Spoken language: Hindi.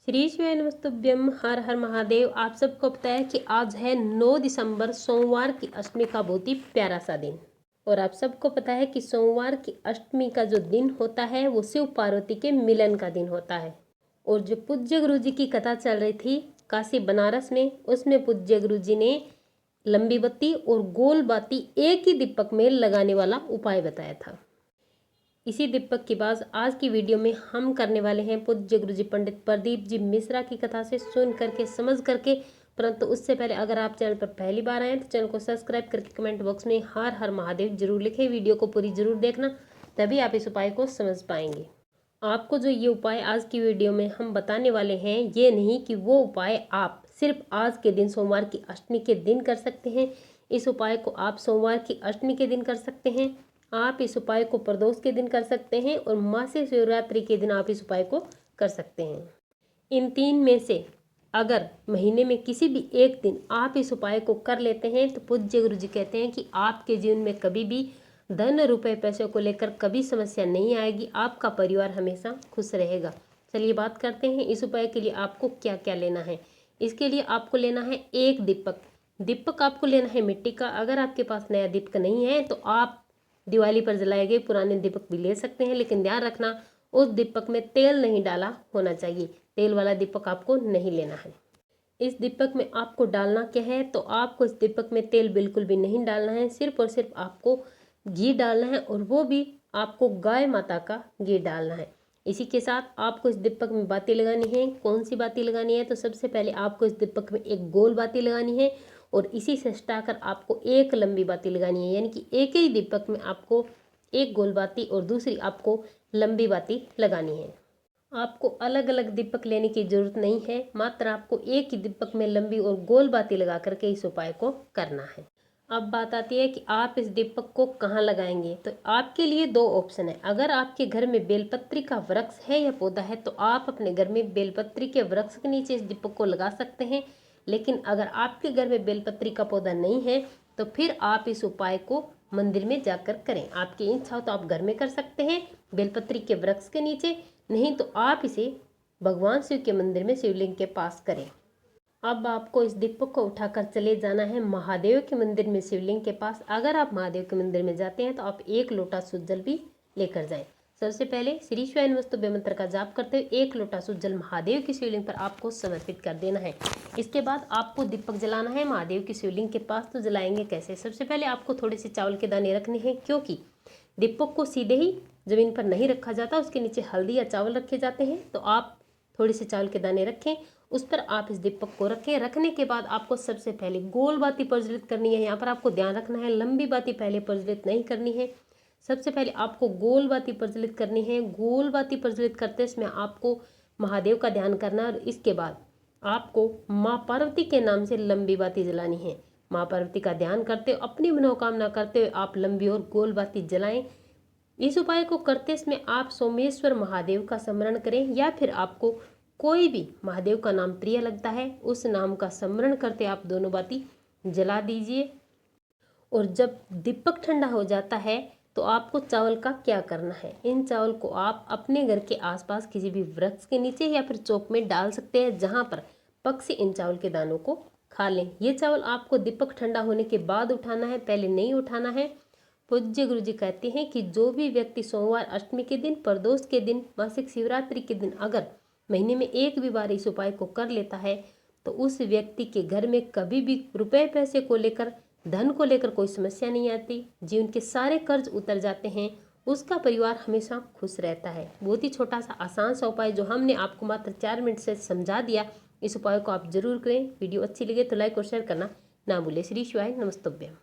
श्री शिवाय नमस्तुभ्यम। हर हर महादेव। आप सबको पता है कि आज है 9 दिसंबर सोमवार की अष्टमी का बहुत ही प्यारा सा दिन। और आप सबको पता है कि सोमवार की अष्टमी का जो दिन होता है वो शिव पार्वती के मिलन का दिन होता है। और जो पूज्य गुरु जी की कथा चल रही थी काशी बनारस में, उसमें पूज्य गुरु जी ने लंबी बत्ती और गोल बाती एक ही दीपक में लगाने वाला उपाय बताया था। इसी दीपक की बात आज की वीडियो में हम करने वाले हैं पूज्य गुरु जी पंडित प्रदीप जी मिश्रा की कथा से सुन करके समझ करके। परंतु उससे पहले अगर आप चैनल पर पहली बार आए तो चैनल को सब्सक्राइब करके कमेंट बॉक्स में हर हर महादेव जरूर लिखें। वीडियो को पूरी जरूर देखना, तभी आप इस उपाय को समझ पाएंगे। आपको जो ये उपाय आज की वीडियो में हम बताने वाले हैं, ये नहीं कि वो उपाय आप सिर्फ आज के दिन सोमवार की अष्टमी के दिन कर सकते हैं। इस उपाय को आप सोमवार की अष्टमी के दिन कर सकते हैं, आप इस उपाय को प्रदोष के दिन कर सकते हैं और मासिक शिवरात्रि के दिन आप इस उपाय को कर सकते हैं। इन तीन में से अगर महीने में किसी भी एक दिन आप इस उपाय को कर लेते हैं तो पूज्य गुरु जी कहते हैं कि आपके जीवन में कभी भी धन रुपए पैसों को लेकर कभी समस्या नहीं आएगी, आपका परिवार हमेशा खुश रहेगा। चलिए बात करते हैं इस उपाय के लिए आपको क्या क्या लेना है। इसके लिए आपको लेना है एक दीपक आपको लेना है मिट्टी का। अगर आपके पास नया दीपक नहीं है तो आप दिवाली पर जलाए गए पुराने दीपक भी ले सकते हैं, लेकिन ध्यान रखना उस दीपक में तेल नहीं डाला होना चाहिए। तेल वाला दीपक आपको नहीं लेना है। इस दीपक में आपको डालना क्या है, तो आपको इस दीपक में तेल बिल्कुल भी नहीं डालना है, सिर्फ और सिर्फ आपको घी डालना है, और वो भी आपको गाय माता का घी डालना है। इसी के साथ आपको इस दीपक में बाती लगानी है। कौन सी बाती लगानी है, तो सबसे पहले आपको इस दीपक में एक गोल बाती लगानी है और इसी से हटाकर आपको एक लंबी बाती लगानी है। यानी कि एक ही दीपक में आपको एक गोल बाती और दूसरी आपको लंबी बाती लगानी है। आपको अलग अलग दीपक लेने की जरूरत नहीं है, मात्र आपको एक ही दीपक में लंबी और गोल बाती लगा करके इस उपाय को करना है। अब बात आती है कि आप इस दीपक को कहाँ लगाएंगे, तो आपके लिए दो ऑप्शन है। अगर आपके घर में बेलपत्री का वृक्ष है या पौधा है तो आप अपने घर में बेलपत्री के वृक्ष के नीचे इस दीपक को लगा सकते हैं। लेकिन अगर आपके घर में बेलपत्री का पौधा नहीं है तो फिर आप इस उपाय को मंदिर में जाकर करें। आपकी इच्छा हो तो आप घर में कर सकते हैं बेलपत्री के वृक्ष के नीचे, नहीं तो आप इसे भगवान शिव के मंदिर में शिवलिंग के पास करें। अब आपको इस दीपक को उठाकर चले जाना है महादेव के मंदिर में शिवलिंग के पास। अगर आप महादेव के मंदिर में जाते हैं तो आप एक लोटा शुद्ध जल भी लेकर जाएं। सबसे पहले श्री शिवाय नमस्तुभ्यं मंत्र का जाप करते हुए एक लोटा शुद्ध जल महादेव की शिवलिंग पर आपको समर्पित कर देना है। इसके बाद आपको दीपक जलाना है महादेव की शिवलिंग के पास। तो जलाएंगे कैसे, सबसे पहले आपको थोड़े से चावल के दाने रखने हैं, क्योंकि दीपक को सीधे ही जमीन पर नहीं रखा जाता, उसके नीचे हल्दी या चावल रखे जाते हैं। तो आप थोड़े से चावल के दाने रखें, उस पर आप इस दीपक को रखें। रखने के बाद आपको सबसे पहले गोल बाती प्रज्वलित करनी है। यहाँ पर आपको ध्यान रखना है लंबी बाती पहले प्रज्वलित नहीं करनी है, सबसे पहले आपको गोल बाती प्रज्वलित करनी है। गोल बाती प्रज्वलित करते समय आपको महादेव का ध्यान करना है और इसके बाद आपको माँ पार्वती के नाम से लंबी बाती जलानी है। माँ पार्वती का ध्यान करते हुए अपनी मनोकामना करते हुए आप लंबी और गोल बाती जलाएं। इस उपाय को करते समय आप सोमेश्वर महादेव का स्मरण करें, या फिर आपको कोई भी महादेव का नाम प्रिय लगता है उस नाम का स्मरण करते आप दोनों बाती जला दीजिए। और जब दीपक ठंडा हो जाता है तो आपको चावल का क्या करना है, इन चावल को आप अपने घर के आसपास किसी भी वृक्ष के नीचे या फिर चौक में डाल सकते हैं, जहां पर पक्षी इन चावल के दानों को खा लें। ये चावल आपको दीपक ठंडा होने के बाद उठाना है, पहले नहीं उठाना है। पूज्य गुरु जी कहते हैं कि जो भी व्यक्ति सोमवार अष्टमी के दिन, प्रदोष के दिन, मासिक शिवरात्रि के दिन अगर महीने में एक भी बार इस उपाय को कर लेता है तो उस व्यक्ति के घर में कभी भी रुपए पैसे को लेकर, धन को लेकर कोई समस्या नहीं आती। जीवन के सारे कर्ज उतर जाते हैं, उसका परिवार हमेशा खुश रहता है। बहुत ही छोटा सा आसान सा उपाय जो हमने आपको मात्र 4 मिनट से समझा दिया, इस उपाय को आप जरूर करें। वीडियो अच्छी लगे तो लाइक और शेयर करना ना भूलें। श्री शिवाय नमस्तुभ्यं।